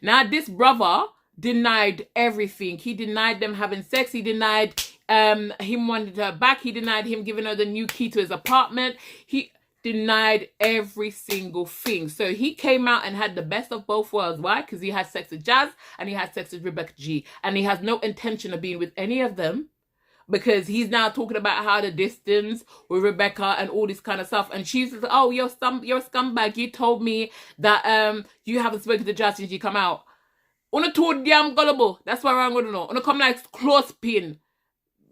Now, this brother denied everything. He denied them having sex. He denied him wanting her back. He denied him giving her the new key to his apartment. He denied every single thing. So he came out and had the best of both worlds. Why? Because he had sex with Jazz and he had sex with Rebecca G. And he has no intention of being with any of them, because he's now talking about how the distance with Rebecca and all this kind of stuff. And she's like, oh, you're a scumbag. You told me that you haven't spoken to Jazz since you come out. Una too damn gullible. That's why I'm gonna know. Una come like clothespin.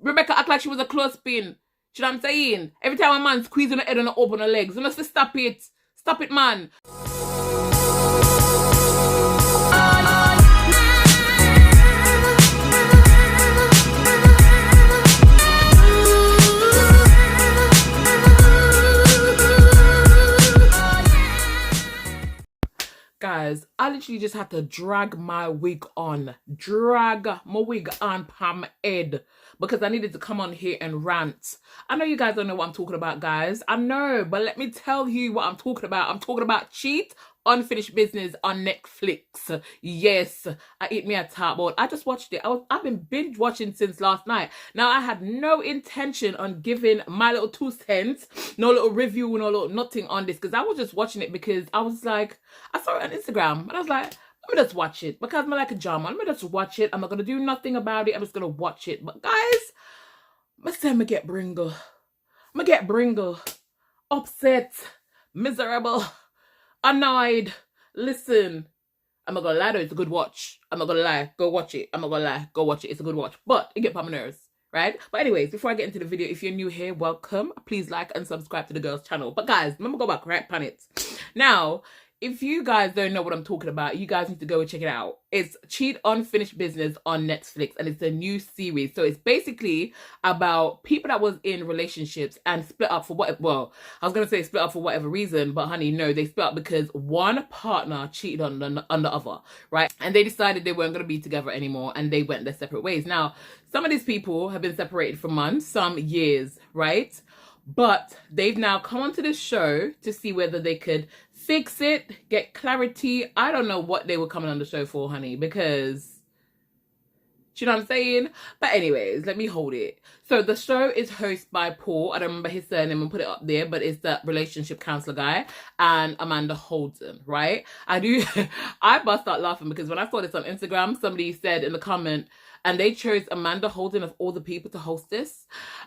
Rebecca act like she was a clothespin. You know what I'm saying? Every time a man squeeze on her head and open her legs. Una say stop it. Stop it, man. Guys, I literally just had to drag my wig on. Drag my wig on Pam head. Because I needed to come on here and rant. I know you guys don't know what I'm talking about, guys. I know, but let me tell you what I'm talking about. I'm talking about Cheat Unfinished Business on Netflix. Yes, I eat me a tart bowl. I just watched it. I've been binge watching since last night. Now, I had no intention on giving my little 2 cents, no little review, no little nothing on this, because I was just watching it because I was like, I saw it on Instagram and I was like, let me just watch it because I'm like a drama. Let me just watch it. I'm not gonna do nothing about it. I'm just gonna watch it. But guys, I'm gonna get bringle. I'm gonna get bringle, upset, miserable, annoyed. Listen, I'm not gonna lie though, it's a good watch. I'm not gonna lie, go watch it. I'm not gonna lie, go watch it. It's a good watch, but it gets on my nerves, right? But anyways, before I get into the video, if you're new here, welcome. Please like and subscribe to the girls' channel. But guys, remember, go back, right, planet. Now, if you guys don't know what I'm talking about, you guys need to go and check it out. It's Cheat Unfinished Business on Netflix, and it's a new series. So it's basically about people that was in relationships and split up for what, well, I was going to say split up for whatever reason, but honey, no, they split up because one partner cheated on the other, right? And they decided they weren't going to be together anymore, and they went their separate ways. Now, some of these people have been separated for months, some years, right? But they've now come onto this show to see whether they could fix it, get clarity. I don't know what they were coming on the show for, honey, because, you know what I'm saying? But anyways, let me hold it. So the show is hosted by Paul. I don't remember his surname and put it up there, but it's that relationship counselor guy, and Amanda Holden, right? I bust out laughing because when I saw this on Instagram, somebody said in the comment, and they chose Amanda Holden of all the people to host this.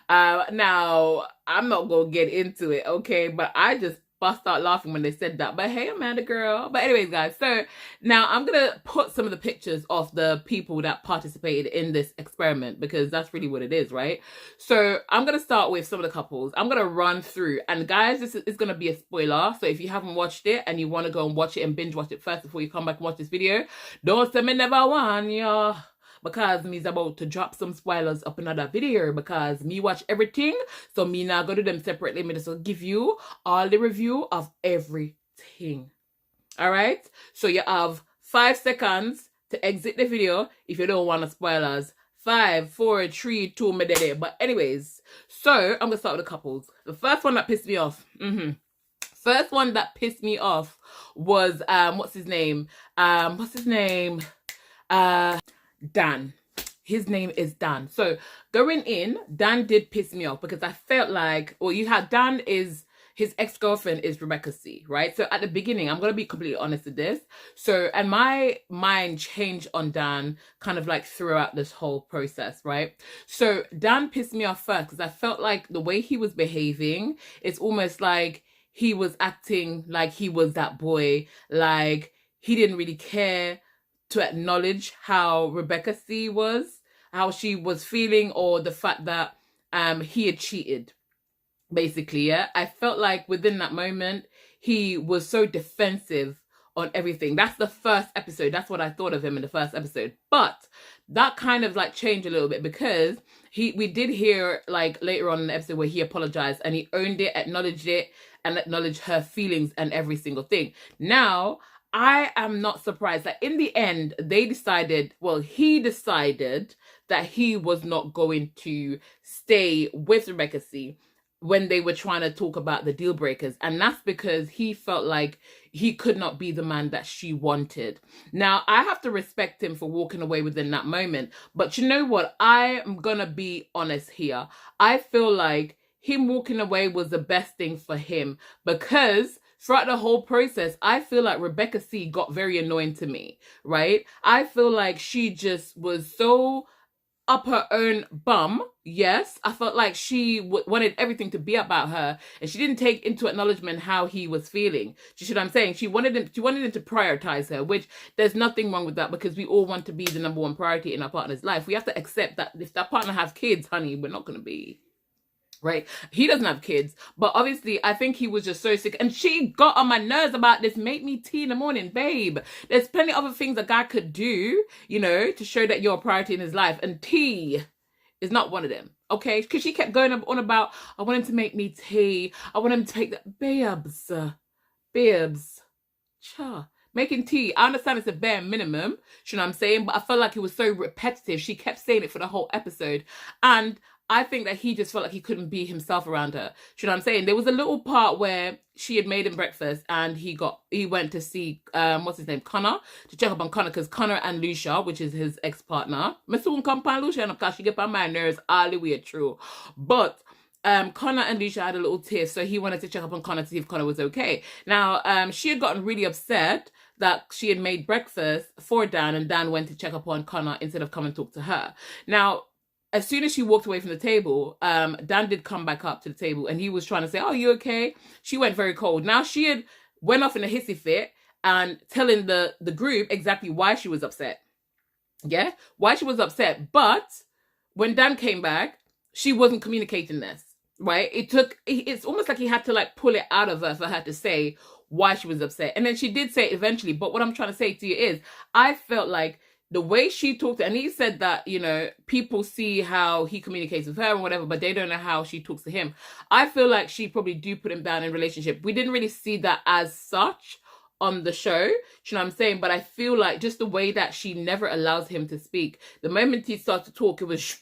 Now, I'm not going to get into it, okay? But I just bust out laughing when they said that. But hey, Amanda girl. But anyways, guys, so now I'm going to put some of the pictures of the people that participated in this experiment, because that's really what it is, right? So I'm going to start with some of the couples. I'm going to run through. And guys, this is going to be a spoiler. So if you haven't watched it and you want to go and watch it and binge watch it first before you come back and watch this video, don't say me never want ya. Because me's about to drop some spoilers up another video, because me watch everything, so me now go to them separately. Me just give you all the review of everything. All right, so you have 5 seconds to exit the video if you don't want the spoilers. 5, 4, 3, 2, me dead. But anyways, so I'm gonna start with the couples. The first one that pissed me off. First one that pissed me off was what's his name? Dan. His name is Dan. So going in, Dan did piss me off because I felt like, well, you had Dan is, his ex-girlfriend is Rebecca C, right? So at the beginning, I'm going to be completely honest with this. So, and my mind changed on Dan kind of like throughout this whole process, right? So Dan pissed me off first because I felt like the way he was behaving, it's almost like he was acting like he was that boy. Like he didn't really care to acknowledge how Rebecca C was, how she was feeling, or the fact that he had cheated, basically, yeah? I felt like within that moment, he was so defensive on everything. That's the first episode. That's what I thought of him in the first episode. But that kind of like changed a little bit because we did hear like later on in the episode where he apologized and he owned it, and acknowledged her feelings and every single thing. Now, I am not surprised that in the end, he decided that he was not going to stay with Rebecca C. when they were trying to talk about the deal breakers. And that's because he felt like he could not be the man that she wanted. Now, I have to respect him for walking away within that moment. But you know what? I am going to be honest here. I feel like him walking away was the best thing for him, because throughout the whole process, I feel like Rebecca C got very annoying to me, right? I feel like she just was so up her own bum. Yes, I felt like she wanted everything to be about her, and she didn't take into acknowledgement how he was feeling. You see what I'm saying? She wanted him to prioritize her, which there's nothing wrong with that, because we all want to be the number one priority in our partner's life. We have to accept that if that partner has kids, honey, we're not going to be. Right? He doesn't have kids, but obviously I think he was just so sick, and she got on my nerves about this. Make me tea in the morning, babe. There's plenty of other things a guy could do, you know, to show that you're a priority in his life, and tea is not one of them. Okay? Because she kept going on about, I want him to make me tea, I want him to take that. Babes, cha. Making tea, I understand it's a bare minimum, you know what I'm saying, but I felt like it was so repetitive. She kept saying it for the whole episode, and I think that he just felt like he couldn't be himself around her. You know what I'm saying? There was a little part where she had made him breakfast, and he went to see what's his name, Connor, to check up on Connor, because Connor and Lucia, which is his ex-partner, I soon come on Lucia, and of course she get on my nerves all the way through. But Connor and Lucia had a little tiff, so he wanted to check up on Connor to see if Connor was okay. Now, she had gotten really upset that she had made breakfast for Dan, and Dan went to check up on Connor instead of come and talk to her. Now, as soon as she walked away from the table, Dan did come back up to the table, and he was trying to say, "Oh, you okay?" She went very cold. Now, she had went off in a hissy fit and telling the group exactly why she was upset. Yeah? Why she was upset. But when Dan came back, she wasn't communicating this, right? It's almost like he had to like pull it out of her for her to say why she was upset. And then she did say it eventually. But what I'm trying to say to you is, I felt like the way she talked, and he said that, you know, people see how he communicates with her and whatever, but they don't know how she talks to him. I feel like she probably do put him down in relationship. We didn't really see that as such on the show, you know what I'm saying? But I feel like just the way that she never allows him to speak. The moment he starts to talk, it was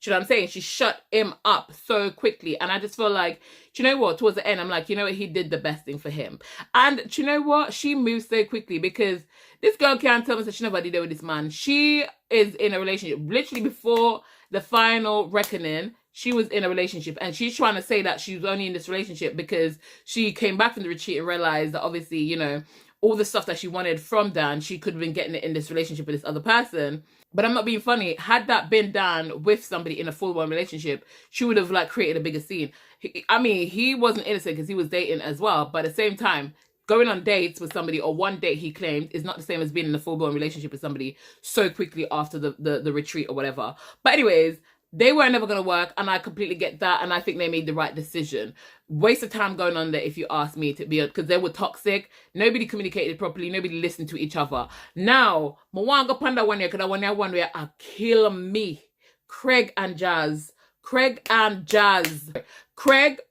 you know what I'm saying? She shut him up so quickly. And I just feel like, do you know what? Towards the end, I'm like, you know what? He did the best thing for him. And do you know what? She moves so quickly, because this girl can't tell me that she never did it with this man. She is in a relationship. Literally before the final reckoning, she was in a relationship. And she's trying to say that she was only in this relationship because she came back from the retreat and realized that obviously, you know, all the stuff that she wanted from Dan, she could have been getting it in this relationship with this other person. But I'm not being funny. Had that been Dan with somebody in a full-blown relationship, she would have like created a bigger scene. He wasn't innocent because he was dating as well. But at the same time, going on dates with somebody, or one date he claimed, is not the same as being in a full-blown relationship with somebody so quickly after the retreat or whatever. But anyways, they were never going to work, and I completely get that, and I think they made the right decision. Waste of time going on there, if you ask me, to be, because they were toxic. Nobody communicated properly. Nobody listened to each other. Now, I want to go panda one year, because I want to one where I kill me. Craig and Jazz. Craig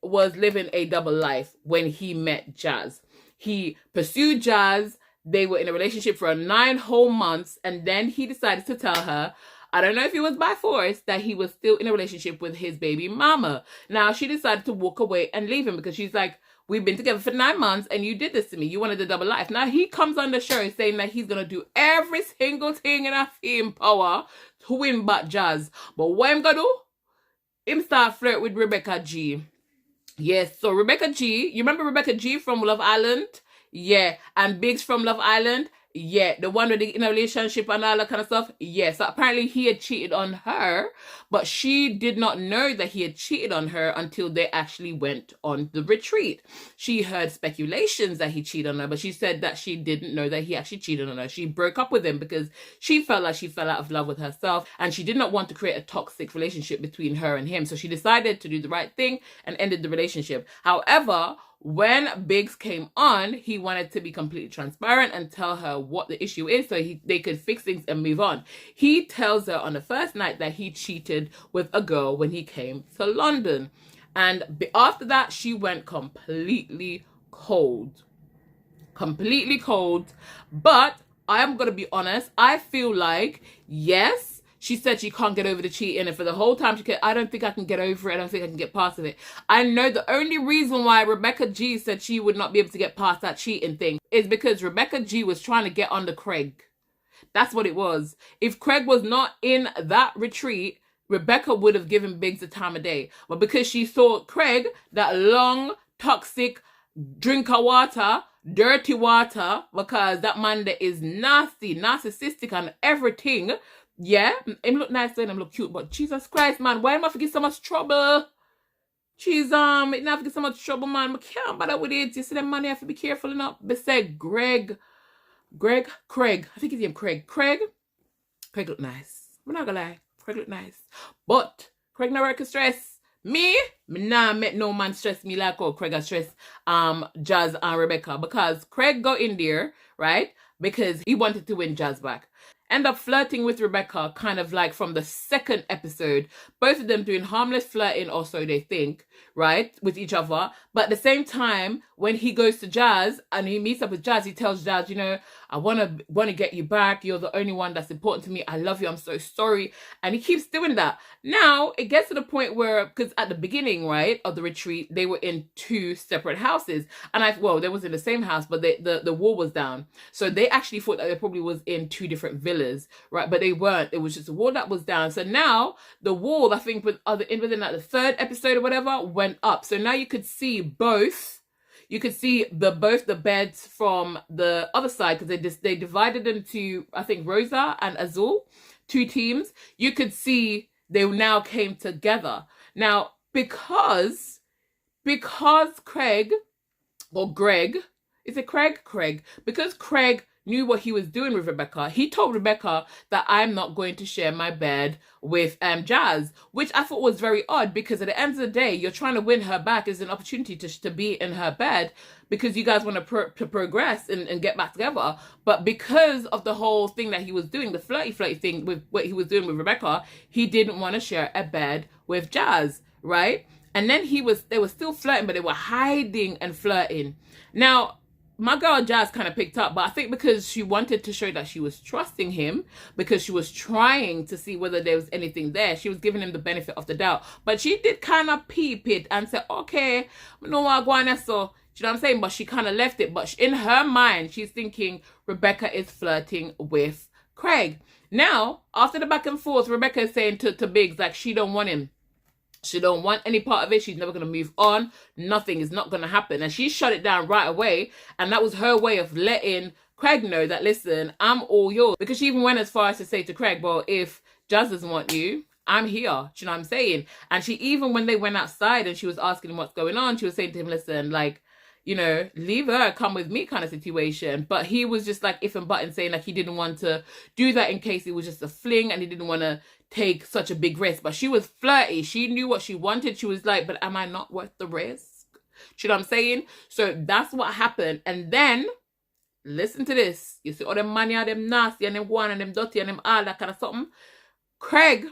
was living a double life when he met Jazz. He pursued Jazz. They were in a relationship for 9 whole months, and then he decided to tell her, I don't know if it was by force, that he was still in a relationship with his baby mama. Now, she decided to walk away and leave him, because she's like, we've been together for 9 months and you did this to me. You wanted a double life. Now, he comes on the show saying that he's going to do every single thing in his power to win back Jazz. But what I'm going to do? Him start flirt with Rebecca G. Yes, so Rebecca G, you remember Rebecca G from Love Island? Yeah, and Biggs from Love Island? Yeah, the one with the in a relationship and all that kind of stuff. Yeah, so apparently he had cheated on her, but she did not know that he had cheated on her until they actually went on the retreat. She heard speculations that he cheated on her, but she said that she didn't know that he actually cheated on her. She broke up with him because she felt like she fell out of love with herself, and she did not want to create a toxic relationship between her and him. So she decided to do the right thing and ended the relationship. However, when Biggs came on, he wanted to be completely transparent and tell her what the issue is so they could fix things and move on. He tells her on the first night that he cheated with a girl when he came to London. And after that, she went completely cold. Completely cold. But I am going to be honest. I feel like, yes, she said she can't get over the cheating, and for the whole time I don't think I can get over it. I don't think I can get past it. I know the only reason why Rebecca G said she would not be able to get past that cheating thing is because Rebecca G was trying to get under Craig. That's what it was. If Craig was not in that retreat, Rebecca would have given Biggs the time of day. But because she saw Craig, that long, toxic drink of water, dirty water, because that man there is nasty, narcissistic and everything. Yeah, him look nice and him look cute, but Jesus Christ, man, why am I forget so much trouble? She's it not forget so much trouble, man. I can't bother with it. You see them man, you have to be careful enough. They say Craig. I think his name Craig. Craig look nice. I'm not gonna lie. Craig look nice. But Craig no work stress. Me nah make no man stress me like how Craig stress Jazz and Rebecca, because Craig got in there, right? Because he wanted to win Jazz back. End up flirting with Rebecca kind of like from the second episode. Both of them doing harmless flirting, or so they think, right? With each other. But at the same time, when he goes to Jazz and he meets up with Jazz, he tells Jazz, you know, I want to get you back. You're the only one that's important to me. I love you. I'm so sorry. And he keeps doing that. Now, it gets to the point where, because at the beginning, right, of the retreat, they were in 2 separate houses. And they was in the same house, but the wall was down. So they actually thought that they probably was in 2 different villas, right? But they weren't. It was just a wall that was down. So now the wall, I think within like the 3rd episode or whatever, went up. So now you could see both. You could see both the beds from the other side, because they divided into, I think, Rosa and Azul, 2 teams. You could see they now came together. Now, because Craig, or Greg, is it Craig? Craig. Because Craig knew what he was doing with Rebecca, he told Rebecca that I'm not going to share my bed with Jazz, which I thought was very odd, because at the end of the day, you're trying to win her back as an opportunity to be in her bed, because you guys want to progress and get back together. But because of the whole thing that he was doing, the flirty thing with what he was doing with Rebecca, he didn't want to share a bed with Jazz, right? And then they were still flirting, but they were hiding and flirting. Now, my girl Jazz kind of picked up, but I think because she wanted to show that she was trusting him, because she was trying to see whether there was anything there, she was giving him the benefit of the doubt. But she did kind of peep it and say, okay, no more going so. You know what I'm saying? But she kind of left it. But in her mind, she's thinking Rebecca is flirting with Craig. Now, after the back and forth, Rebecca is saying to Biggs, like, she don't want him. She don't want any part of it. She's never going to move on. Nothing is not going to happen. And she shut it down right away. And that was her way of letting Craig know that, listen, I'm all yours. Because she even went as far as to say to Craig, well, if Jazz doesn't want you, I'm here. Do you know what I'm saying? And she even, when they went outside and she was asking him what's going on, she was saying to him, listen, like, you know, leave her, come with me kind of situation. But he was just like if and button, saying like he didn't want to do that in case it was just a fling, and he didn't want to take such a big risk. But she was flirty. She knew what she wanted. She was like, but am I not worth the risk? Do you know what I'm saying? So that's what happened. And then, listen to this. You see all them money and them nasty and them one and them dirty and them all that kind of something. Craig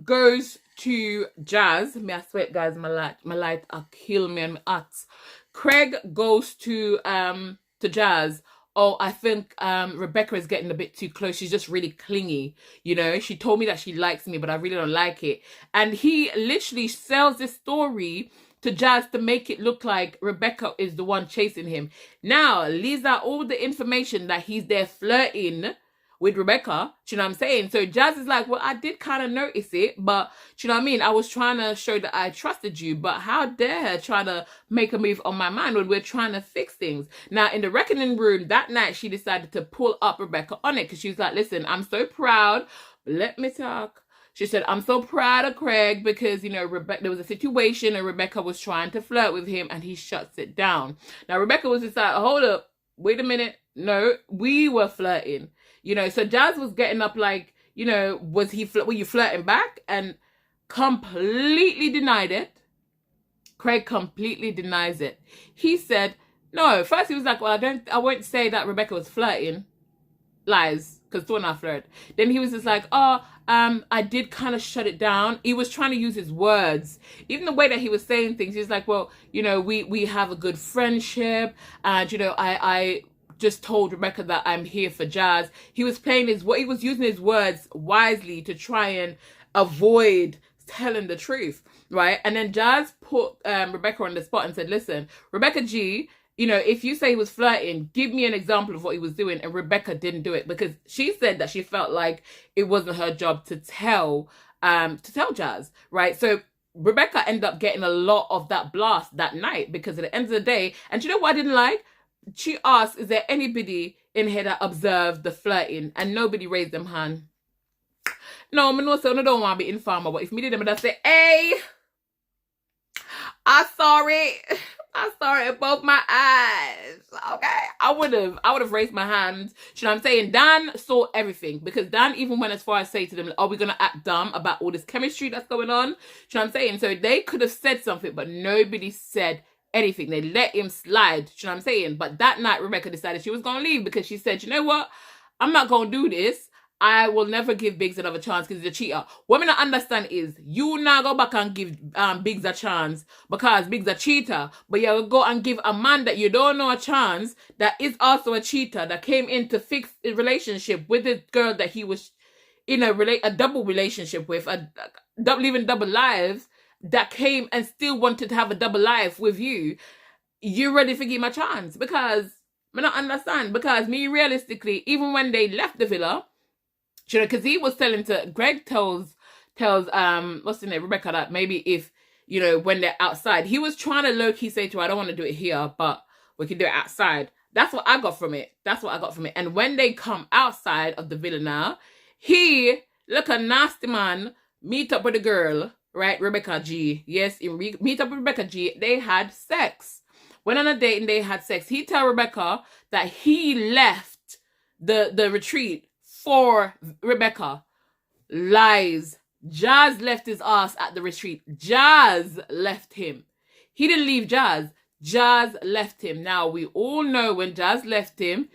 goes to Jazz. Me, I swear, guys, my light kill me and my arts. Craig goes to Jazz. Oh, I think Rebecca is getting a bit too close. She's just really clingy. You know, she told me that she likes me, but I really don't like it. And he literally sells this story to Jazz to make it look like Rebecca is the one chasing him. Now, leaves out all the information that he's there flirting with Rebecca. Do you know what I'm saying? So Jazz is like, well, I did kind of notice it, but do you know what I mean? I was trying to show that I trusted you, but how dare her try to make a move on my mind when we're trying to fix things? Now, in the reckoning room that night, she decided to pull up Rebecca on it, because she was like, listen, I'm so proud. Let me talk. She said, I'm so proud of Craig because, you know, there was a situation and Rebecca was trying to flirt with him and he shuts it down. Now, Rebecca was just like, hold up, wait a minute. No, we were flirting. You know, so Jazz was getting up like, you know, were you flirting back? And completely denied it. Craig completely denies it. He said, no, first he was like, well, I won't say that Rebecca was flirting. Lies, because two and I flirt. Then he was just like, oh, I did kind of shut it down. He was trying to use his words. Even the way that he was saying things, he was like, well, you know, we have a good friendship. And, you know, I just told Rebecca that I'm here for Jazz. He was playing he was using his words wisely to try and avoid telling the truth, right? And then Jazz put Rebecca on the spot and said, listen, Rebecca G, if you say he was flirting, give me an example of what he was doing. And Rebecca didn't do it because she said that she felt like it wasn't her job to tell Jazz, right? So Rebecca ended up getting a lot of that blast that night because at the end of the day, and you know what I didn't like? She asked, is there anybody in here that observed the flirting? And nobody raised them hand. No, I know, so I don't want to be informal, but if me did them, I'd say, hey, I saw it. I saw it with both my eyes. Okay. I would have raised my hand. You know what I'm saying? Dan saw everything because Dan even went as far as say to them, are we going to act dumb about all this chemistry that's going on? You know what I'm saying? So they could have said something, but nobody said anything. They let him slide. You know what I'm saying? But that night, Rebecca decided she was going to leave because she said, you know what? I'm not going to do this. I will never give Biggs another chance because he's a cheater. What I understand is you now go back and give Biggs a chance because Biggs a cheater, but you go and give a man that you don't know a chance that is also a cheater that came in to fix a relationship with this girl that he was in a double relationship with, living double lives, that came and still wanted to have a double life with you. You ready to give him a chance? Because I don't understand. Because me realistically, even when they left the villa, because he was Greg tells what's the name, Rebecca, that maybe if, when they're outside, he was trying to low-key say to her, I don't want to do it here, but we can do it outside. That's what I got from it. And when they come outside of the villa now, he, look, a nasty man, meet up with a girl, right, Rebecca G. Yes, meet up with Rebecca G. They had sex. Went on a date and they had sex. He tell Rebecca that he left the retreat for Rebecca. Lies. Jazz left his ass at the retreat. Jazz left him. He didn't leave Jazz. Jazz left him. Now, we all know when Jazz left him,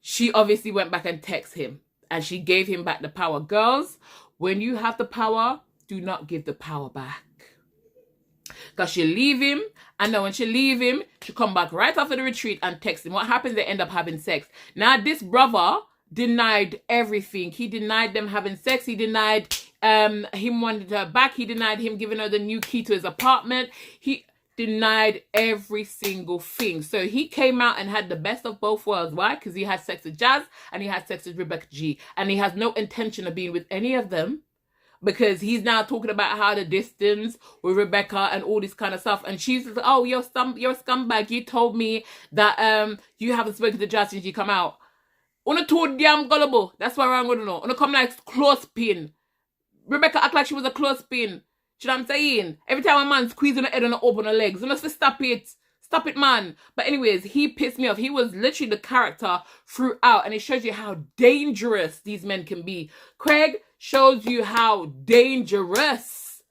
she obviously went back and texted him. And she gave him back the power. Girls, when you have the power, do not give the power back. Because she leave him, and then when she leave him, she come back right after the retreat and text him. What happens? They end up having sex. Now, this brother denied everything. He denied them having sex. He denied him wanting her back. He denied him giving her the new key to his apartment. He denied every single thing. So he came out and had the best of both worlds. Why? Because he had sex with Jazz and he had sex with Rebecca G. And he has no intention of being with any of them because he's now talking about how the distance with Rebecca and all this kind of stuff. And she's like, oh, you're a scumbag. You told me that you haven't spoken to Jazz since you come out. Una too damn gullible. That's why I'm going to know. Una come like clothespin. Rebecca act like she was a clothespin. You know what I'm saying? Every time a man squeeze on her head and open her legs. Una say, stop it. Stop it, man. But anyways, he pissed me off. He was literally the character throughout. And it shows you how dangerous these men can be. Craig shows you how dangerous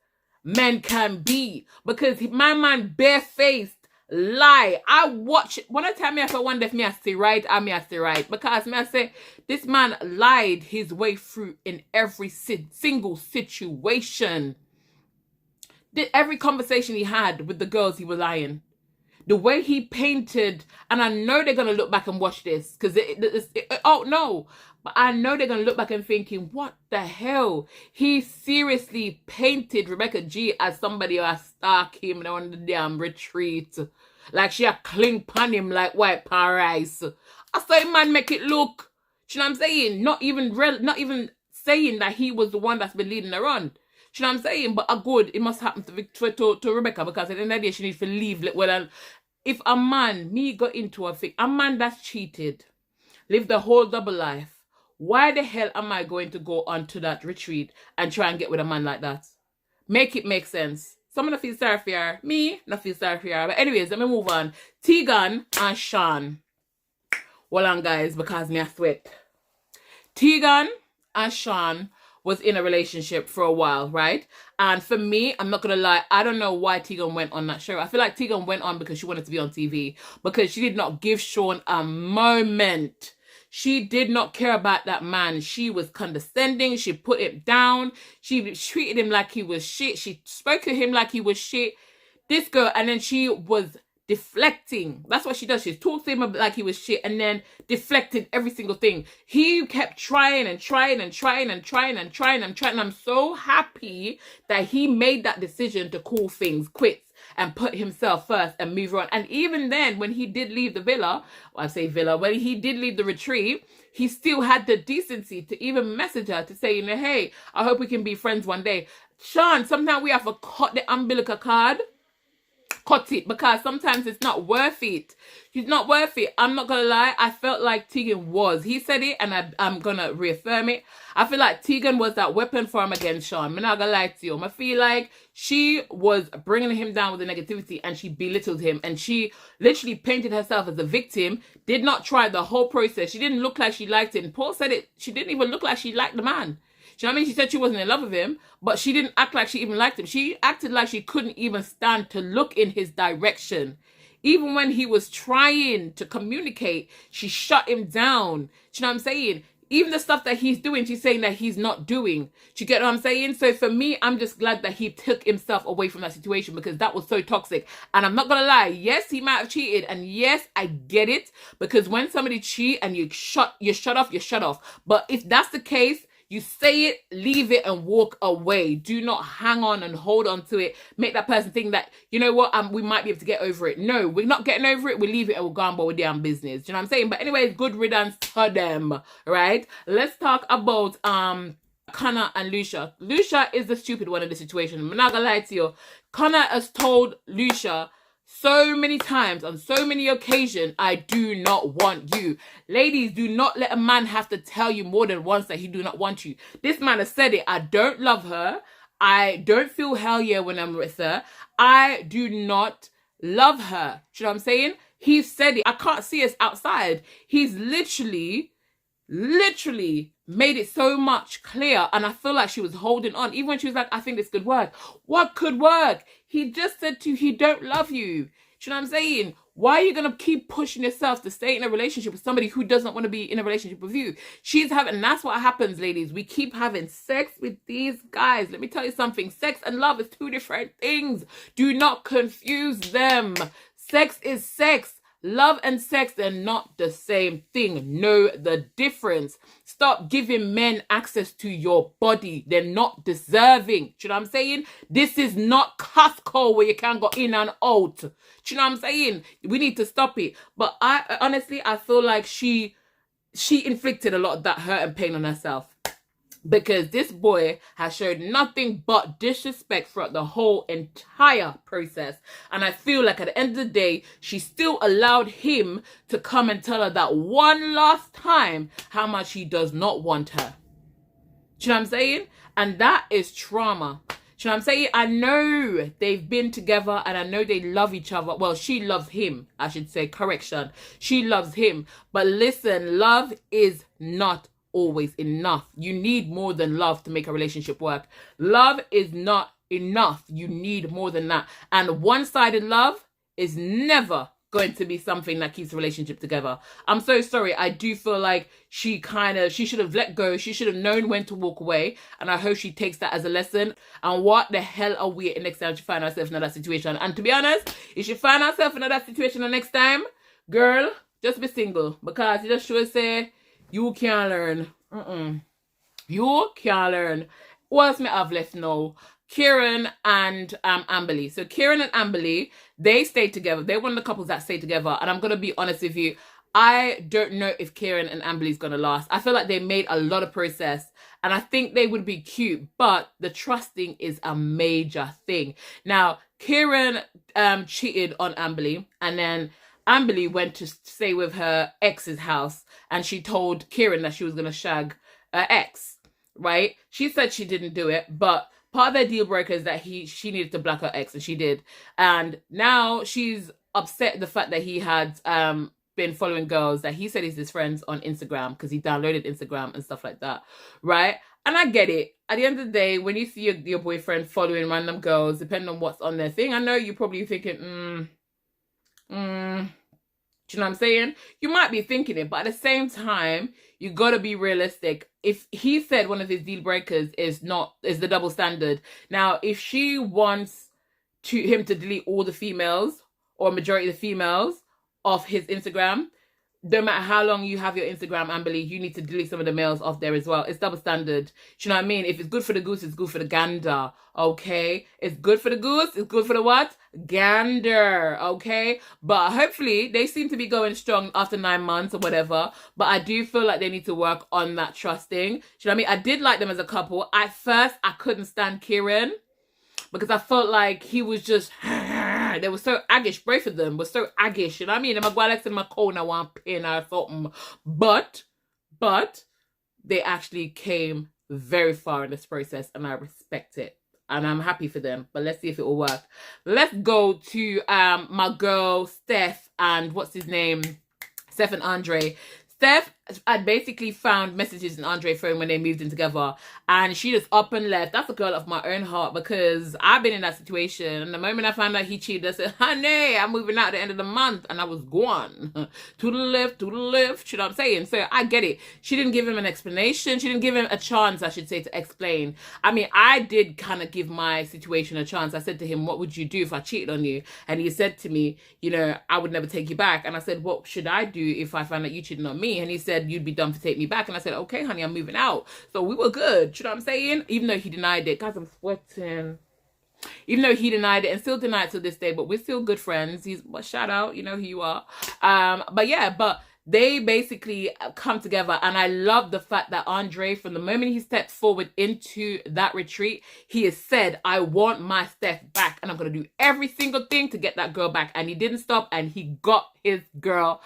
men can be. Because my man barefaced lie. I watch it. When I tell me if I wonder if me I stay right, I stay right. Because me I say, this man lied his way through in every single situation. Every conversation he had with the girls, he was lying. The way he painted, and I know they're going to look back and watch this, because oh no, but I know they're going to look back and thinking, what the hell? He seriously painted Rebecca G as somebody who has stalked him on the damn retreat. Like she a cling pan him like white pan rice. I saw him man make it look, you know what I'm saying? Not even saying that he was the one that's been leading her on. You know what I'm saying? But good, it must happen to Rebecca, because at the end of the day, she needs to leave. Well, if a man, me got into a thing, a man that's cheated, lived the whole double life, why the hell am I going to go on to that retreat and try and get with a man like that? Make it make sense. Someone feel sorry for her. Me, not feel sorry for her. But anyways, let me move on. Tegan and Sean. Hold on, guys, because me I sweat. Tegan and Sean was in a relationship for a while, right? And for me, I'm not gonna lie, I don't know why Tegan went on that show. I feel like Tegan went on because she wanted to be on TV, because she did not give Sean a moment. She did not care about that man. She was condescending. She put him down. She treated him like he was shit. She spoke to him like he was shit. This girl, and then she was deflecting. That's what she does. She talks to him like he was shit and then deflected every single thing. He kept trying and trying and trying and trying and trying and trying. I'm so happy that he made that decision to call things quits and put himself first and move on. And even then, when he did leave the villa, when he did leave the retreat, he still had the decency to even message her to say, hey, I hope we can be friends one day. Sean, sometimes we have to cut the umbilical cord. Cut it, because sometimes it's not worth it. It's not worth it. I'm not gonna lie. I felt like Tegan was. He said it, and I'm gonna reaffirm it. I feel like Tegan was that weapon for him against Sean. I'm not gonna lie to you. I feel like she was bringing him down with the negativity, and she belittled him, and she literally painted herself as a victim. Did not try the whole process. She didn't look like she liked him. Paul said it. She didn't even look like she liked the man. Do you know what I mean? She said she wasn't in love with him, but she didn't act like she even liked him. She acted like she couldn't even stand to look in his direction. Even when he was trying to communicate, she shut him down. Do you know what I'm saying? Even the stuff that he's doing, she's saying that he's not doing. Do you get what I'm saying? So for me, I'm just glad that he took himself away from that situation, because that was so toxic. And I'm not going to lie. Yes, he might have cheated. And yes, I get it. Because when somebody cheat and you shut off. But if that's the case, you say it, leave it, and walk away. Do not hang on and hold on to it. Make that person think that, you know what, we might be able to get over it. No, we're not getting over it. We leave it and we'll go on about with damn business. Do you know what I'm saying? But anyways, good riddance to them, right? Let's talk about Connor and Lucia. Lucia is the stupid one in the situation. I'm not gonna lie to you. Connor has told Lucia so many times, on so many occasions, I do not want you. Ladies, do not let a man have to tell you more than once that he do not want you. This man has said it. I don't love her. I don't feel hell yeah when I'm with her. I do not love her. Do you know what I'm saying? He said it. I can't see us outside. He's literally made it so much clear, and I feel like she was holding on even when she was like, I think this could work. What could work? He just said to you, he don't love you. Do you know what I'm saying? Why are you gonna keep pushing yourself to stay in a relationship with somebody who doesn't want to be in a relationship with you? And that's what happens, ladies. We keep having sex with these guys. Let me tell you something. Sex and love is two different things. Do not confuse them. Sex is sex. Love and sex, they're not the same thing. Know the difference. Stop giving men access to your body. They're not deserving. Do you know what I'm saying? This is not Costco where you can go in and out. Do you know what I'm saying? We need to stop it. But I feel like she inflicted a lot of that hurt and pain on herself. Because this boy has showed nothing but disrespect throughout the whole entire process. And I feel like at the end of the day, she still allowed him to come and tell her that one last time how much he does not want her. Do you know what I'm saying? And that is trauma. Do you know what I'm saying? I know they've been together and I know they love each other. Well, she loves him, I should say. Correction. She loves him. But listen, love is not always enough. You need more than love to make a relationship work. Love is not enough. You need more than that. And one-sided love is never going to be something that keeps a relationship together. I'm so sorry. I do feel like she should have let go. She should have known when to walk away. And I hope she takes that as a lesson. And what the hell are we next time she find herself in another situation? And to be honest, if she find herself in another situation the next time, girl, just be single. Because you just should say, you can't learn. You can't learn. What else may I have left now? Kieran and Amberly. So Kieran and Amberly, they stayed together. They're one of the couples that stay together. And I'm going to be honest with you. I don't know if Kieran and Amberly's going to last. I feel like they made a lot of process. And I think they would be cute. But the trusting is a major thing. Now, Kieran cheated on Amberly. And then Amberly went to stay with her ex's house, and she told Kieran that she was going to shag her ex, right? She said she didn't do it, but part of their deal breaker is that she needed to block her ex, and she did. And now she's upset the fact that he had been following girls that he said is his friends on Instagram because he downloaded Instagram and stuff like that, right? And I get it. At the end of the day, when you see your boyfriend following random girls, depending on what's on their thing, I know you're probably thinking, do you know what I'm saying? You might be thinking it, but at the same time, you gotta be realistic. If he said one of his deal breakers is the double standard. Now, if she wants him to delete all the females, or majority of the females off his Instagram. No matter how long you have your Instagram, Amberly, you need to delete some of the males off there as well. It's double standard. Do you know what I mean? If it's good for the goose, it's good for the gander. Okay? It's good for the goose. It's good for the what? Gander. Okay? But hopefully, they seem to be going strong after 9 months or whatever. But I do feel like they need to work on that trusting. Do you know what I mean? I did like them as a couple. At first, I couldn't stand Kieran, because I felt like he was just, they were so aggish, both of them were so aggish, you know what I mean? I'm going to in my corner one pin or something. But they actually came very far in this process, and I respect it. And I'm happy for them. But let's see if it will work. Let's go to my girl, Steph, and what's his name? Steph and Andre. Steph had basically found messages in Andre's phone when they moved in together, and she just up and left. That's a girl of my own heart, because I've been in that situation, and the moment I found out he cheated, I said, honey, I'm moving out at the end of the month, and I was gone. To the left, you know what I'm saying? So I get it. She didn't give him an explanation. She didn't give him a chance, I should say, to explain. I mean, I did kind of give my situation a chance. I said to him, what would you do if I cheated on you? And he said to me, you know, I would never take you back. And I said, what should I do if I found out you cheated on me? And he said, you'd be done to take me back. And I said, okay, honey, I'm moving out. So we were good. You know what I'm saying? Even though he denied it. Guys, I'm sweating. Even though he denied it and still denied to this day, but we're still good friends. He's, well, shout out, you know who you are. But yeah, but they basically come together, and I love the fact that Andre, from the moment he stepped forward into that retreat, he has said, I want my Steph back, and I'm going to do every single thing to get that girl back. And he didn't stop, and he got his girl.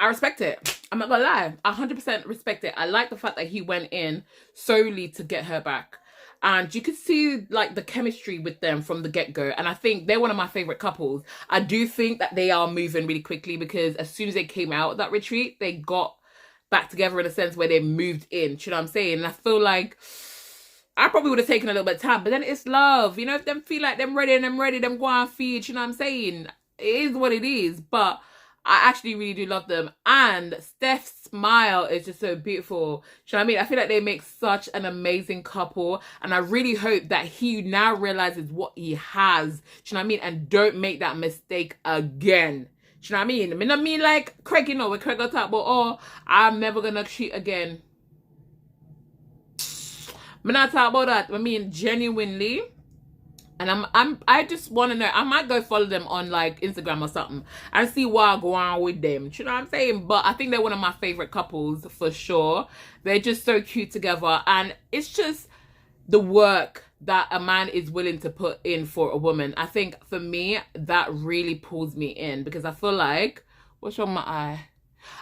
I respect it. I'm not gonna lie. I 100% respect it. I like the fact that he went in solely to get her back. And you could see like the chemistry with them from the get-go. And I think they're one of my favorite couples. I do think that they are moving really quickly, because as soon as they came out of that retreat, they got back together in a sense where they moved in. Do you know what I'm saying? And I feel like I probably would have taken a little bit of time, but then it's love. You know, if them feel like them ready, them go and feed, you know what I'm saying? It is what it is. But I actually really do love them. And Steph's smile is just so beautiful. Do you know what I mean? I feel like they make such an amazing couple. And I really hope that he now realizes what he has. Do you know what I mean? And don't make that mistake again. Do you know what I mean? I mean, I mean like Craig, you know, when Craig got talk about, oh, I'm never going to cheat again. I'm not talking about that. I mean, genuinely. And I just want to know, I might go follow them on like Instagram or something and see what I go on with them. Do you know what I'm saying? But I think they're one of my favorite couples for sure. They're just so cute together. And it's just the work that a man is willing to put in for a woman. I think for me, that really pulls me in, because I feel like, what's on my eye?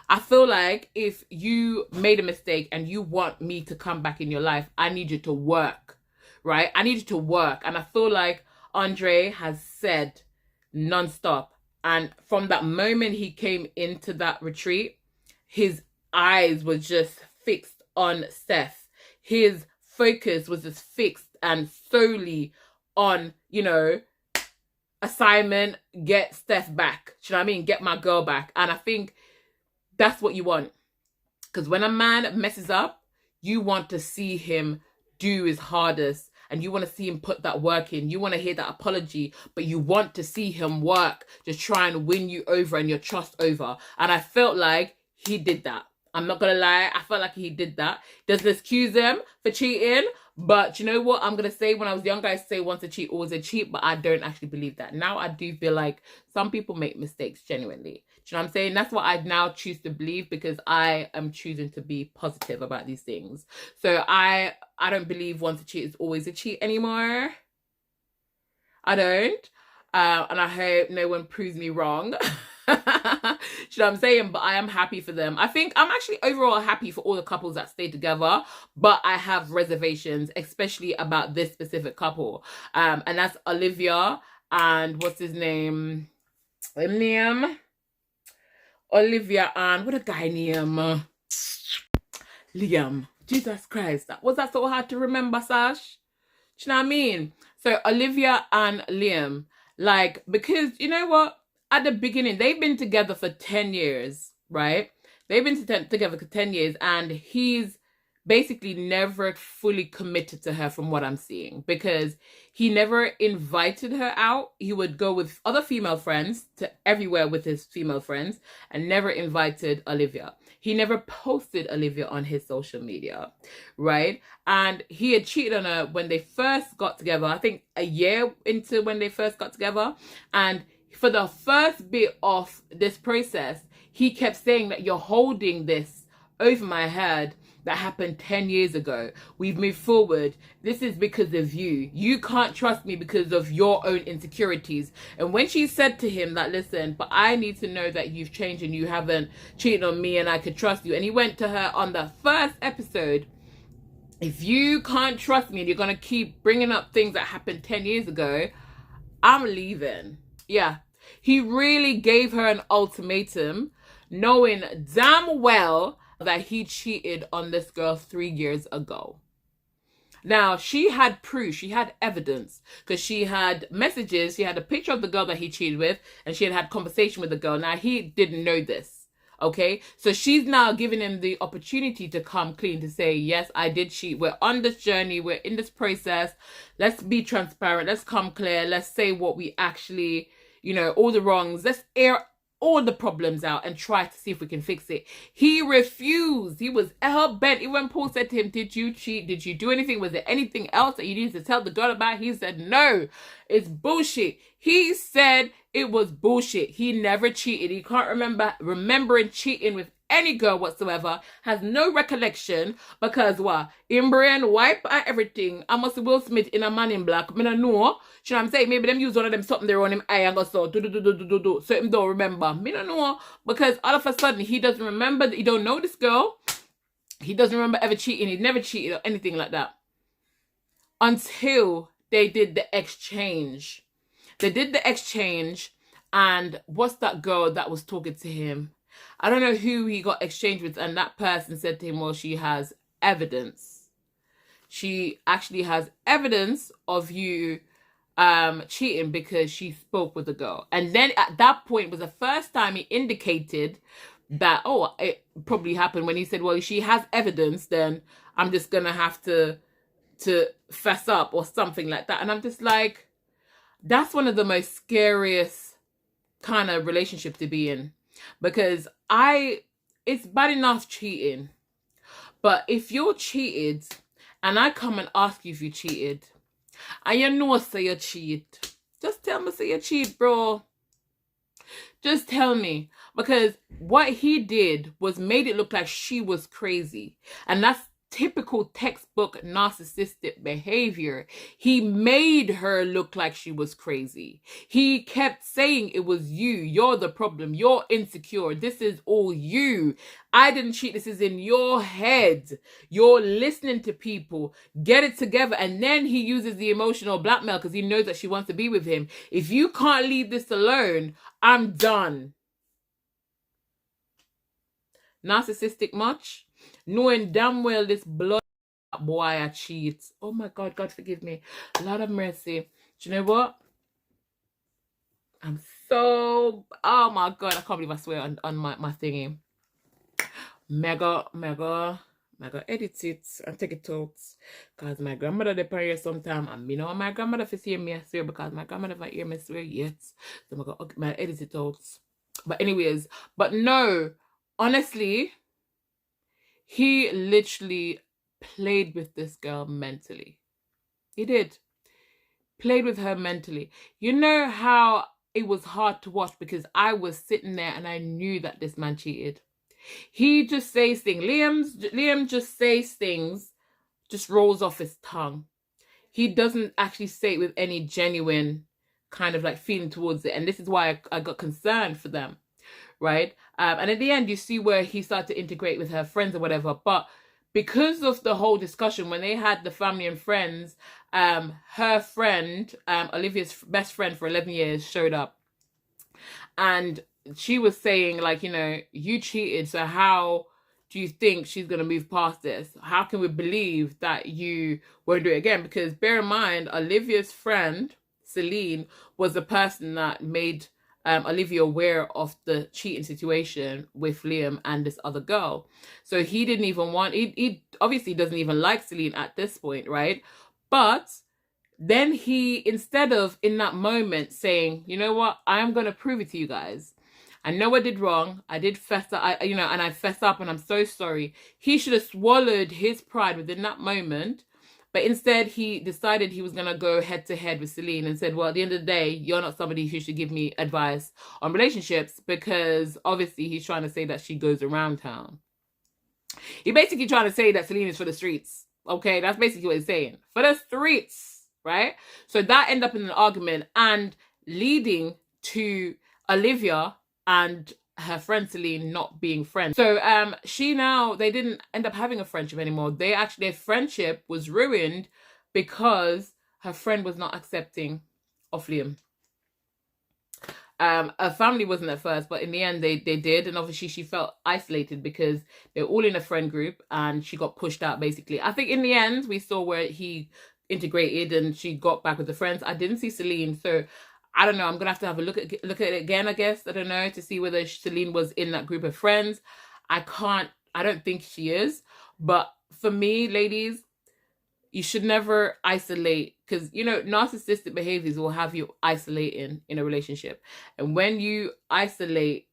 I feel like if you made a mistake and you want me to come back in your life, I need you to work. Right? I need you to work. And I feel like Andre has said non-stop. And from that moment he came into that retreat, his eyes were just fixed on Steph. His focus was just fixed and solely on, you know, assignment, get Steph back. Do you know what I mean? Get my girl back. And I think that's what you want. Because when a man messes up, you want to see him do his hardest. And you want to see him put that work in. You want to hear that apology, but you want to see him work to try and win you over and your trust over. And I felt like he did that. I'm not going to lie. I felt like he did that. Doesn't excuse him for cheating. But you know what? I'm going to say, when I was younger, I used to say once a cheat, always a cheat. But I don't actually believe that. Now I do feel like some people make mistakes genuinely. Do you know what I'm saying? That's what I now choose to believe, because I am choosing to be positive about these things. So I don't believe once a cheat is always a cheat anymore. I don't. And I hope no one proves me wrong. You know what I'm saying? But I am happy for them. I think I'm actually overall happy for all the couples that stay together, but I have reservations, especially about this specific couple. And that's Olivia and what's his name? Liam. Olivia and what a guy name? Liam. Jesus Christ. Was that so hard to remember, Sash? Do you know what I mean? So Olivia and Liam, like, because you know what? At the beginning, they've been together for 10 years, right? They've been together for 10 years, and he's basically never fully committed to her from what I'm seeing, because he never invited her out. He would go with other female friends to everywhere with his female friends and never invited Olivia. He never posted Olivia on his social media, right? And he had cheated on her when they first got together, I think a year into when they first got together. And for the first bit of this process, he kept saying that you're holding this over my head that happened 10 years ago. We've moved forward. This is because of you. You can't trust me because of your own insecurities. And when she said to him that, listen, but I need to know that you've changed and you haven't cheated on me and I could trust you. And he went to her on the first episode, if you can't trust me and you're going to keep bringing up things that happened 10 years ago, I'm leaving. Yeah. He really gave her an ultimatum, knowing damn well that he cheated on this girl 3 years ago. Now, she had proof, she had evidence, because she had messages, she had a picture of the girl that he cheated with, and she had had conversation with the girl. Now, he didn't know this, okay? So she's now giving him the opportunity to come clean, to say, yes, I did cheat. We're on this journey, we're in this process. Let's be transparent, let's come clear, let's say what we actually, you know, all the wrongs, let's air all the problems out and try to see if we can fix it. He refused. He was hell-bent. Even when Paul said to him, did you cheat? Did you do anything? Was there anything else that you needed to tell the girl about? He said, no, it's bullshit. He said it was bullshit. He never cheated. He can't remembering cheating with any girl whatsoever, has no recollection, because what? In brain wipe and everything. I must Will Smith in a Man in Black. Me no know. You know what I'm saying? Maybe them use one of them something there on him eye and go so do. So him don't remember. Me no know. Because all of a sudden he doesn't remember, he don't know this girl. He doesn't remember ever cheating. He never cheated or anything like that. Until they did the exchange. They did the exchange, and what's that girl that was talking to him? I don't know who he got exchanged with, and that person said to him, well, she has evidence. She actually has evidence of you cheating because she spoke with the girl. And then at that point was the first time he indicated that, oh, it probably happened, when he said, well, if she has evidence, then I'm just going to have to fess up or something like that. And I'm just like, that's one of the most scariest kind of relationships to be in. Because it's bad enough cheating, but if you're cheated and I come and ask you if you cheated, and you know say you cheat, just tell me say you cheat, bro. Just tell me. Because what he did was made it look like she was crazy, and that's typical textbook narcissistic behavior. He made her look like she was crazy. He kept saying it was you. You're the problem. You're insecure. This is all you. I didn't cheat. This is in your head. You're listening to people. Get it together. And then he uses the emotional blackmail because he knows that she wants to be with him. If you can't leave this alone, I'm done. Narcissistic much? Knowing damn well this blood boy I cheat. Oh my God, God forgive me. Lord of mercy. Do you know what? I'm so, oh my God, I can't believe I swear on my thingy. Mega edit it and take it out. Because my grandmother they pray here sometime. And you know my grandmother for see me I swear, because my grandmother never hear me swear yet. So I'm going to edit it out. But anyways, but no, honestly, he literally played with this girl mentally. He did. Played with her mentally. You know how it was hard to watch because I was sitting there and I knew that this man cheated. He just says things. Liam just says things, just rolls off his tongue. He doesn't actually say it with any genuine kind of like feeling towards it. And this is why I got concerned for them. Right? And at the end, you see where he started to integrate with her friends or whatever. But because of the whole discussion, when they had the family and friends, her friend, Olivia's best friend for 11 years, showed up. And she was saying, like, you know, you cheated. So how do you think she's going to move past this? How can we believe that you won't do it again? Because bear in mind, Olivia's friend, Celine, was the person that made Olivia aware of the cheating situation with Liam and this other girl. So he didn't even want, he obviously doesn't even like Celine at this point, right? But then he, instead of in that moment saying, you know what, I'm going to prove it to you guys. I know I did wrong. I did fess up, and I fess up and I'm so sorry. He should have swallowed his pride within that moment. But instead, he decided he was going to go head to head with Celine and said, well, at the end of the day, you're not somebody who should give me advice on relationships, because obviously he's trying to say that she goes around town. He's basically trying to say that Celine is for the streets. Okay, that's basically what he's saying. For the streets, right? So that ended up in an argument and leading to Olivia and her friend Celine not being friends. So they didn't end up having a friendship anymore. Their friendship was ruined because her friend was not accepting of Liam. Her family wasn't at first, but in the end they did, and obviously she felt isolated because they're all in a friend group and she got pushed out basically. I think in the end we saw where he integrated and she got back with the friends. I didn't see Celine, so I don't know. I'm gonna have a look at it again, I guess. I don't know, to see whether Celine was in that group of friends. I don't think she is. But for me, ladies, you should never isolate, because, narcissistic behaviors will have you isolating in a relationship. And when you isolate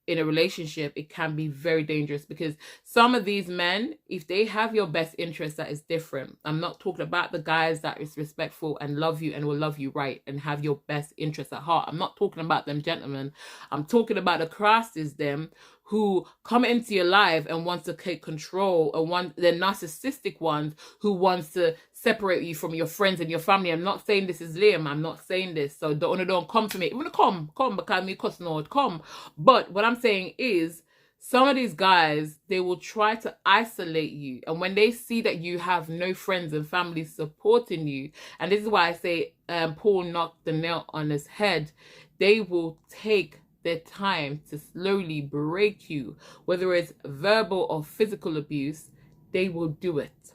in a relationship, it can be very dangerous, because some of these men, if they have your best interest, that is different. I'm not talking about the guys that is respectful and love you and will love you right and have your best interest at heart. I'm not talking about them gentlemen. I'm talking about the crasses, them who come into your life and wants to take control, and they're narcissistic ones who wants to separate you from your friends and your family. I'm not saying this is Liam. I'm not saying this. So don't come to me. I'm gonna come because me cuss no come. But what I'm saying is, some of these guys, they will try to isolate you. And when they see that you have no friends and family supporting you, and this is why I say Paul knocked the nail on his head, they will take their time to slowly break you, whether it's verbal or physical abuse. They will do it.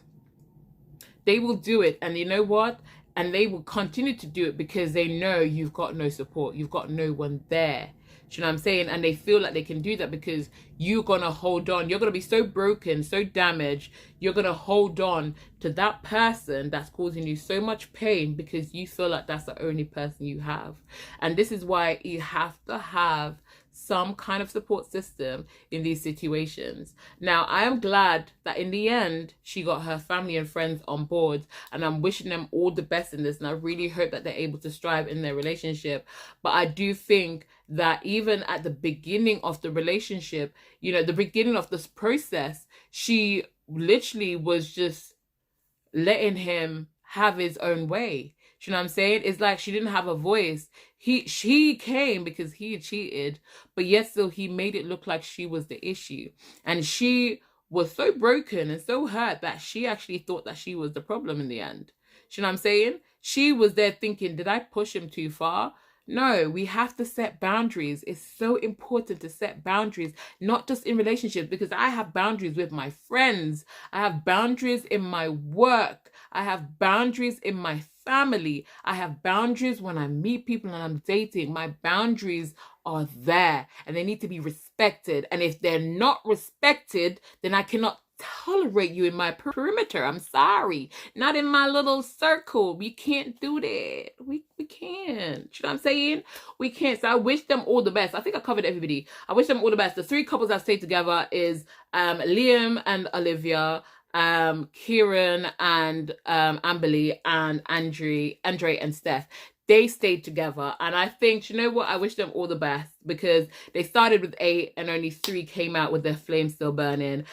They will do it. And you know what? And they will continue to do it because they know you've got no support. You've got no one there. Do you know what I'm saying? And they feel like they can do that because you're going to hold on. You're going to be so broken, so damaged. You're going to hold on to that person that's causing you so much pain because you feel like that's the only person you have. And this is why you have to have some kind of support system in these situations. Now, I am glad that in the end, she got her family and friends on board, and I'm wishing them all the best in this. And I really hope that they're able to strive in their relationship. But I do think that even at the beginning of the relationship, the beginning of this process, she literally was just letting him have his own way. You know what I'm saying? It's like she didn't have a voice. She came because he cheated, but yet still he made it look like she was the issue. And she was so broken and so hurt that she actually thought that she was the problem in the end. You know what I'm saying? She was there thinking, did I push him too far? No, we have to set boundaries. It's so important to set boundaries, not just in relationships, because I have boundaries with my friends. I have boundaries in my work. I have boundaries in my family. I have boundaries when I meet people and I'm dating. My boundaries are there and they need to be respected. And if they're not respected, then I cannot tolerate you in my perimeter. I'm sorry. Not in my little circle. We can't do that. We can't. You know what I'm saying? We can't. So I wish them all the best. I think I covered everybody. I wish them all the best. The three couples that stayed together is Liam and Olivia, Kieran and Amberly, and Andre and Steph. They stayed together, and I think, you know what, I wish them all the best, because they started with 8 and only 3 came out with their flames still burning.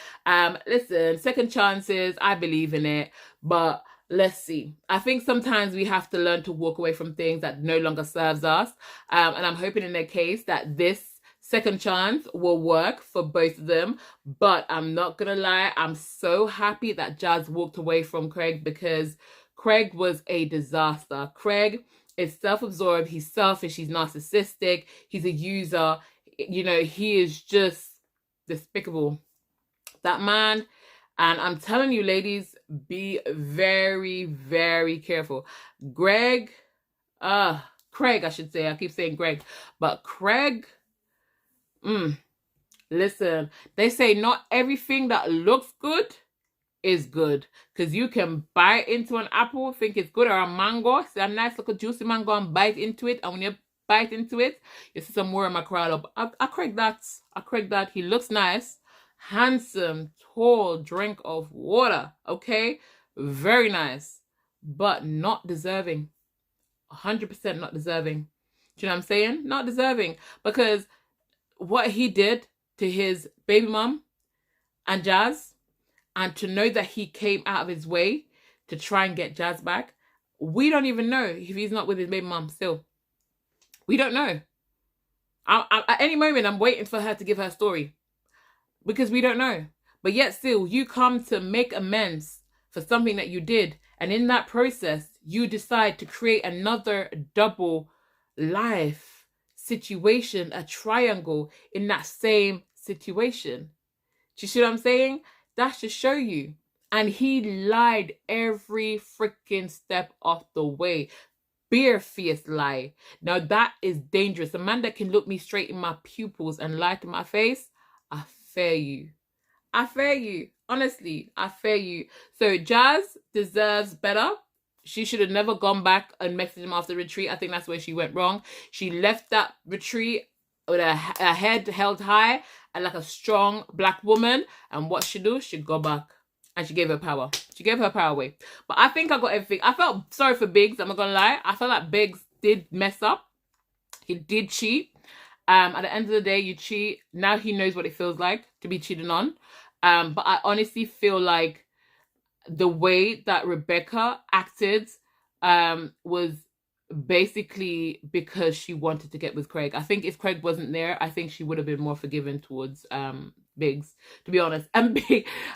Listen, second chances, I believe in it, but let's see. I think sometimes we have to learn to walk away from things that no longer serves us, and I'm hoping in their case that this second chance will work for both of them. But I'm not gonna lie, I'm so happy that Jazz walked away from Craig, because Craig was a disaster. Craig is self-absorbed, he's selfish, he's narcissistic, he's a user. He is just despicable, that man. And I'm telling you, ladies, be very, very careful. Craig Craig, I should say. I keep saying Greg. But Craig, listen, they say not everything that looks good is good, because you can bite into an apple, think it's good, or a mango, see a nice little juicy mango and bite into it, and when you bite into it, you see some worm crawl up. I Craig that. He looks nice, handsome, tall, drink of water, okay, very nice, but not deserving. 100% not deserving. Do you know what I'm saying? Not deserving, because what he did to his baby mom and Jazz, and to know that he came out of his way to try and get Jazz back, we don't even know if he's not with his baby mom still. We don't know. At any moment, I'm waiting for her to give her story, because we don't know. But yet still, you come to make amends for something that you did, and in that process, you decide to create another double life situation, a triangle in that same situation. Do you see what I'm saying? That should show you. And he lied every freaking step of the way. Bare-faced lie. Now that is dangerous. A man that can look me straight in my pupils and lie to my face, I fear you. I fear you. Honestly, I fear you. So Jazz deserves better. She should have never gone back and messaged him after the retreat. I think that's where she went wrong. She left that retreat with her head held high and like a strong black woman. And what she do? She go back. And she gave her power. She gave her power away. But I think I got everything. I felt sorry for Biggs. I'm not going to lie. I felt like Biggs did mess up. He did cheat. At the end of the day, you cheat. Now he knows what it feels like to be cheated on. But I honestly feel like the way that Rebecca acted was basically because she wanted to get with Craig. I think if Craig wasn't there, I think she would have been more forgiving towards Biggs, to be honest. And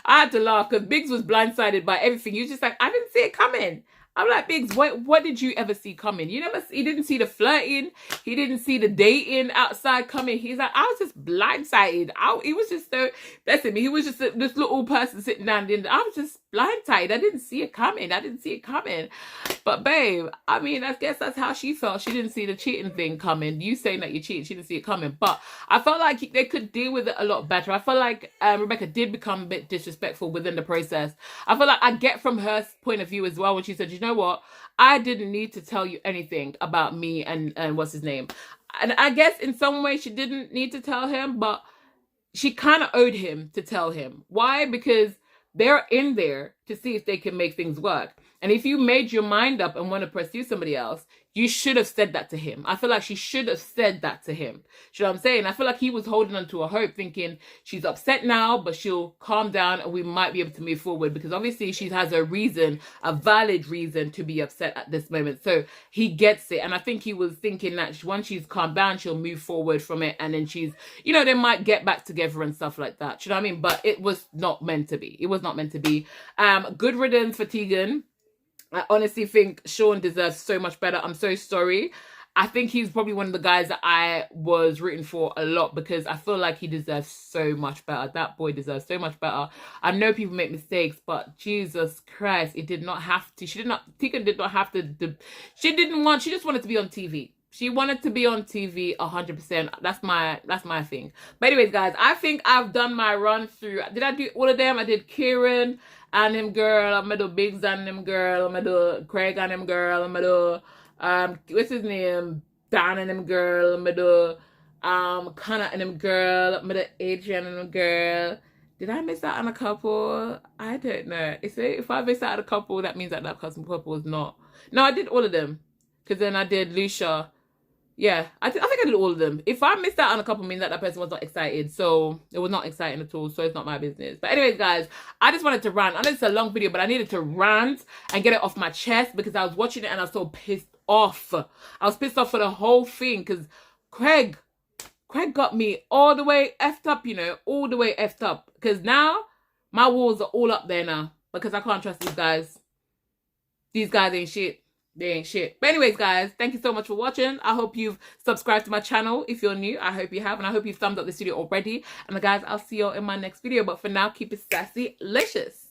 I had to laugh because Biggs was blindsided by everything. He was just like, I didn't see it coming. I'm like, Biggs, what did you ever see coming? He didn't see the flirting. He didn't see the dating outside coming. He's like, I was just blindsided. He was just so, bless him. He was just this little person sitting down. I was just blindsided. I didn't see it coming. But babe, I mean, I guess that's how she felt. She didn't see the cheating thing coming. You saying that you cheated, she didn't see it coming. But I felt like they could deal with it a lot better. I felt like Rebecca did become a bit disrespectful within the process. I feel like I get from her point of view as well when she said, you know what? I didn't need to tell you anything about me and what's his name. And I guess in some way she didn't need to tell him, but she kind of owed him to tell him. Why? Because they're in there to see if they can make things work. And if you made your mind up and want to pursue somebody else, you should have said that to him. I feel like she should have said that to him. You know what I'm saying? I feel like he was holding on to a hope, thinking she's upset now, but she'll calm down and we might be able to move forward, because obviously she has a reason, a valid reason to be upset at this moment. So he gets it. And I think he was thinking that once she's calmed down, she'll move forward from it. And then she's, they might get back together and stuff like that. You know what I mean? But it was not meant to be. It was not meant to be. Good riddance for Tegan. I honestly think Sean deserves so much better. I'm so sorry. I think he's probably one of the guys that I was rooting for a lot, because I feel like he deserves so much better. That boy deserves so much better. I know people make mistakes, but Jesus Christ, it did not have to. Tegan did not have to. She just wanted to be on TV. She wanted to be on TV 100%. That's my thing. But anyways, guys, I think I've done my run through. Did I do all of them? I did Kieran and him girl. I'm gonna do Biggs and him girl. I'm gonna do Craig and him girl. I'm gonna do what's his name? Dan and him girl. I'm gonna do Connor and him girl. I'm gonna do Adrian and him girl. Did I miss out on a couple? I don't know. If I miss out on a couple, that means that couple is not. No, I did all of them. Because then I did Lucia. Yeah, I think I did all of them. If I missed out on a couple, means that person was not excited. So it was not exciting at all. So it's not my business. But anyways, guys, I just wanted to rant. I know it's a long video, but I needed to rant and get it off my chest, because I was watching it and I was so pissed off. I was pissed off for the whole thing, because Craig got me all the way effed up, all the way effed up. Because now my walls are all up there now, because I can't trust these guys. These guys ain't shit. They ain't shit. But anyways, guys, thank you so much for watching. I hope you've subscribed to my channel. If you're new, I hope you have. And I hope you've thumbs up this video already. And guys, I'll see you all in my next video. But for now, keep it sassy, licious.